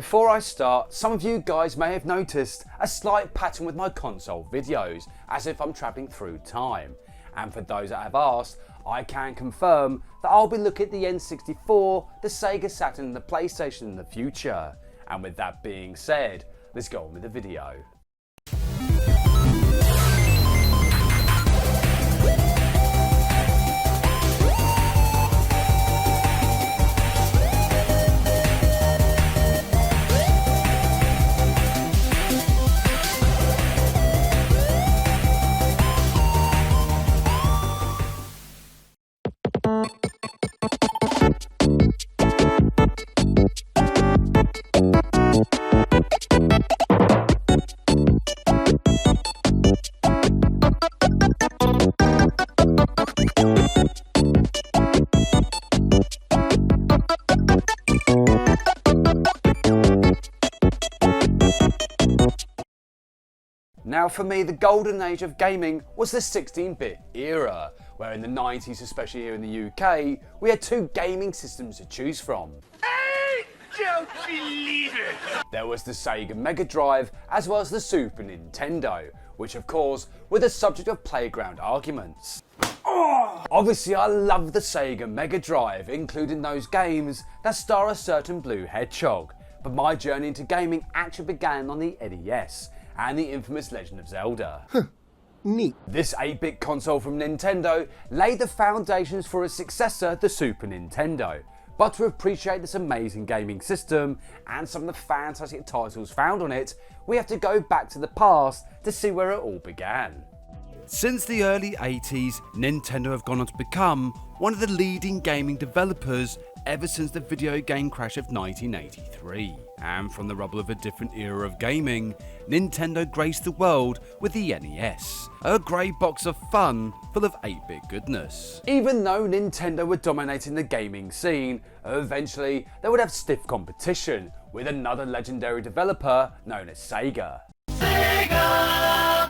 Before I start, some of you guys may have noticed a slight pattern with my console videos, as if I'm travelling through time. And for those that have asked, I can confirm that I'll be looking at the N64, the Sega Saturn and the PlayStation in the future. And with that being said, let's go on with the video. Now for me, the golden age of gaming was the 16-bit era, where in the 90s, especially here in the UK, we had two gaming systems to choose from. I don't believe it! There was the Sega Mega Drive as well as the Super Nintendo, which of course were the subject of playground arguments. Obviously I love the Sega Mega Drive, including those games that star a certain blue hedgehog, but my journey into gaming actually began on the NES and the infamous Legend of Zelda. Neat. This 8-bit console from Nintendo laid the foundations for its successor, the Super Nintendo. But to appreciate this amazing gaming system and some of the fantastic titles found on it, we have to go back to the past to see where it all began. Since the early 80s, Nintendo have gone on to become one of the leading gaming developers ever since the video game crash of 1983. And from the rubble of a different era of gaming, Nintendo graced the world with the NES, a grey box of fun full of 8-bit goodness. Even though Nintendo were dominating the gaming scene, eventually they would have stiff competition with another legendary developer known as Sega.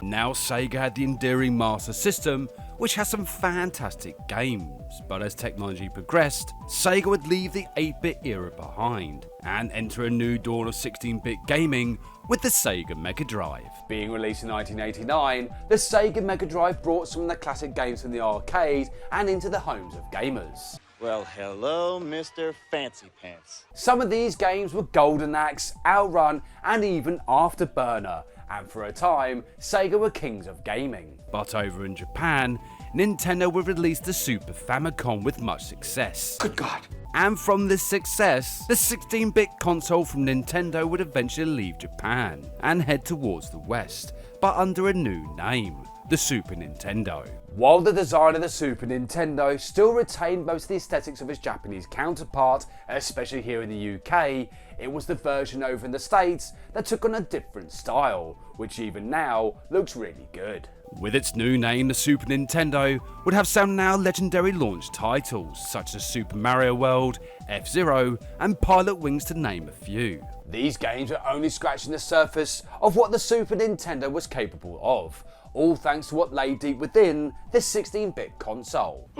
Now Sega had the endearing Master System, which has some fantastic games, but as technology progressed, Sega would leave the 8-bit era behind and enter a new dawn of 16-bit gaming with the Sega Mega Drive. Being released in 1989, the Sega Mega Drive brought some of the classic games from the arcade and into the homes of gamers. Well, hello, Mr. Fancy Pants. Some of these games were Golden Axe, Outrun, and even Afterburner, and for a time, Sega were kings of gaming. But over in Japan, Nintendo would release the Super Famicom with much success. Good God. And from this success, the 16-bit console from Nintendo would eventually leave Japan and head towards the West, but under a new name, the Super Nintendo. While the design of the Super Nintendo still retained most of the aesthetics of its Japanese counterpart, especially here in the UK, it was the version over in the States that took on a different style, which even now looks really good. With its new name, the Super Nintendo would have some now legendary launch titles such as Super Mario World, F-Zero and Pilot Wings to name a few. These games were only scratching the surface of what the Super Nintendo was capable of, all thanks to what lay deep within this 16-bit console.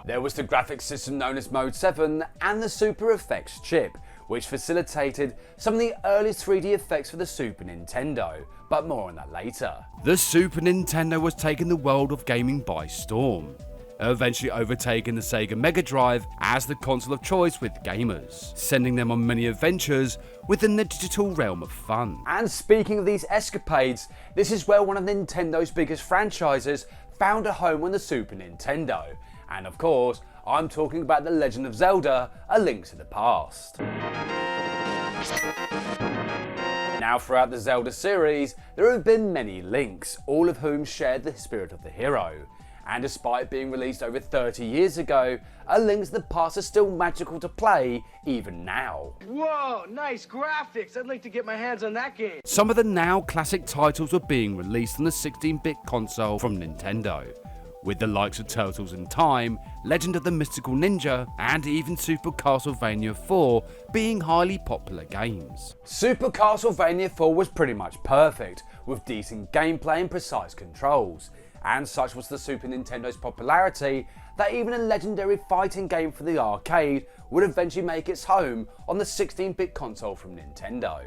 There was the graphics system known as Mode 7 and the Super Effects chip, which facilitated some of the earliest 3D effects for the Super Nintendo, but more on that later. The Super Nintendo was taking the world of gaming by storm, eventually overtaking the Sega Mega Drive as the console of choice with gamers, sending them on many adventures within the digital realm of fun. And speaking of these escapades, this is where one of Nintendo's biggest franchises found a home on the Super Nintendo. And of course, I'm talking about The Legend of Zelda, A Link to the Past. Now throughout the Zelda series, there have been many links, all of whom shared the spirit of the hero. And despite being released over 30 years ago, A Link to the Past is still magical to play even now. Whoa, nice graphics. I'd like to get my hands on that game. Some of the now classic titles were being released on the 16-bit console from Nintendo, with the likes of Turtles in Time, Legend of the Mystical Ninja, and even Super Castlevania 4 being highly popular games. Super Castlevania 4 was pretty much perfect, with decent gameplay and precise controls, and such was the Super Nintendo's popularity that even a legendary fighting game for the arcade would eventually make its home on the 16-bit console from Nintendo.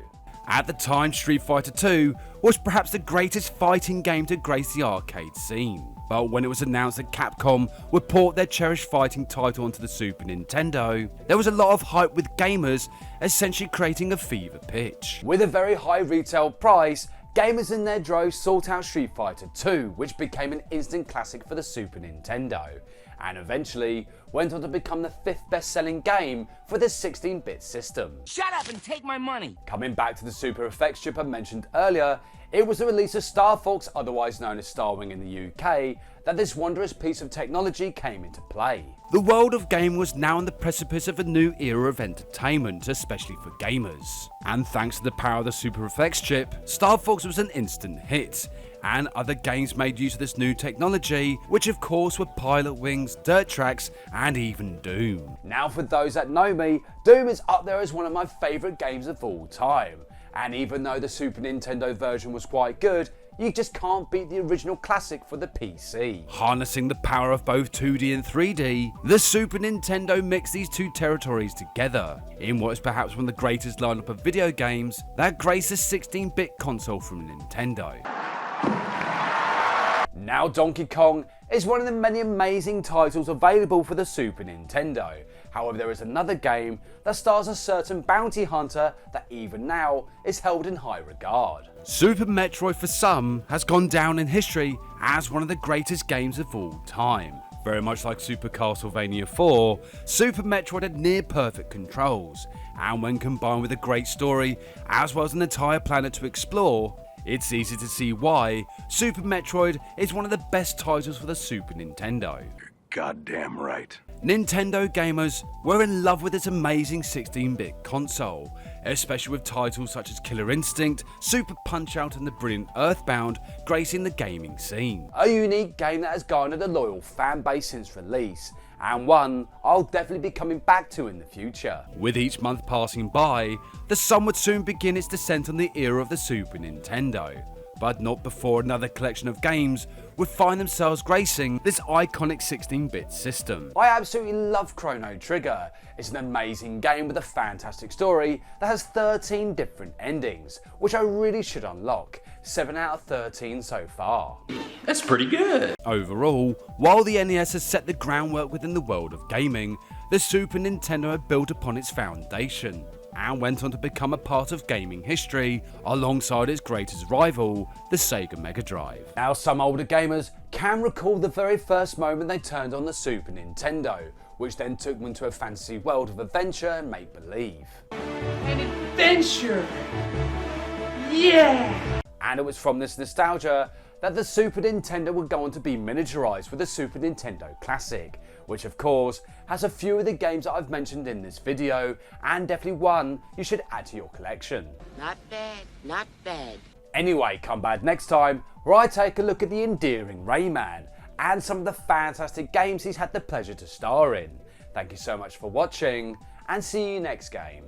At the time, Street Fighter II was perhaps the greatest fighting game to grace the arcade scene. But when it was announced that Capcom would port their cherished fighting title onto the Super Nintendo, there was a lot of hype with gamers essentially creating a fever pitch. With a very high retail price, gamers in their droves sought out Street Fighter II, which became an instant classic for the Super Nintendo, and eventually went on to become the 5th best-selling game for the 16-bit system. Shut up and take my money! Coming back to the Super Effects chip I mentioned earlier, it was the release of Star Fox, otherwise known as Starwing in the UK, that this wondrous piece of technology came into play. The world of gaming was now on the precipice of a new era of entertainment, especially for gamers. And thanks to the power of the Super Effects chip, Star Fox was an instant hit, and other games made use of this new technology, which of course were Pilot Wings, Dirt Tracks, and even Doom. Now for those that know me, Doom is up there as one of my favourite games of all time. And even though the Super Nintendo version was quite good, you just can't beat the original classic for the PC. Harnessing the power of both 2D and 3D, the Super Nintendo mixed these two territories together in what is perhaps one of the greatest lineup of video games that graced the 16-bit console from Nintendo. Now Donkey Kong is one of the many amazing titles available for the Super Nintendo. However, there is another game that stars a certain bounty hunter that even now is held in high regard. Super Metroid for some has gone down in history as one of the greatest games of all time. Very much like Super Castlevania 4, Super Metroid had near perfect controls, and when combined with a great story as well as an entire planet to explore, it's easy to see why Super Metroid is one of the best titles for the Super Nintendo. You're goddamn right. Nintendo gamers were in love with its amazing 16-bit console, especially with titles such as Killer Instinct, Super Punch-Out and the brilliant Earthbound gracing the gaming scene. A unique game that has garnered a loyal fan base since release, and one I'll definitely be coming back to in the future. With each month passing by, the sun would soon begin its descent on the era of the Super Nintendo, but not before another collection of games would find themselves gracing this iconic 16-bit system. I absolutely love Chrono Trigger. It's an amazing game with a fantastic story that has 13 different endings, which I really should unlock. 7 out of 13 so far. That's pretty good. Overall, while the NES has set the groundwork within the world of gaming, the Super Nintendo had built upon its foundation and went on to become a part of gaming history alongside its greatest rival, the Sega Mega Drive. Now some older gamers can recall the very first moment they turned on the Super Nintendo, which then took them into a fantasy world of adventure and make-believe. An adventure! Yeah! And it was from this nostalgia that the Super Nintendo would go on to be miniaturized with the Super Nintendo Classic, which of course has a few of the games that I've mentioned in this video, and definitely one you should add to your collection. Not bad, not bad. Anyway, come back next time where I take a look at the endearing Rayman and some of the fantastic games he's had the pleasure to star in. Thank you so much for watching, and see you next game.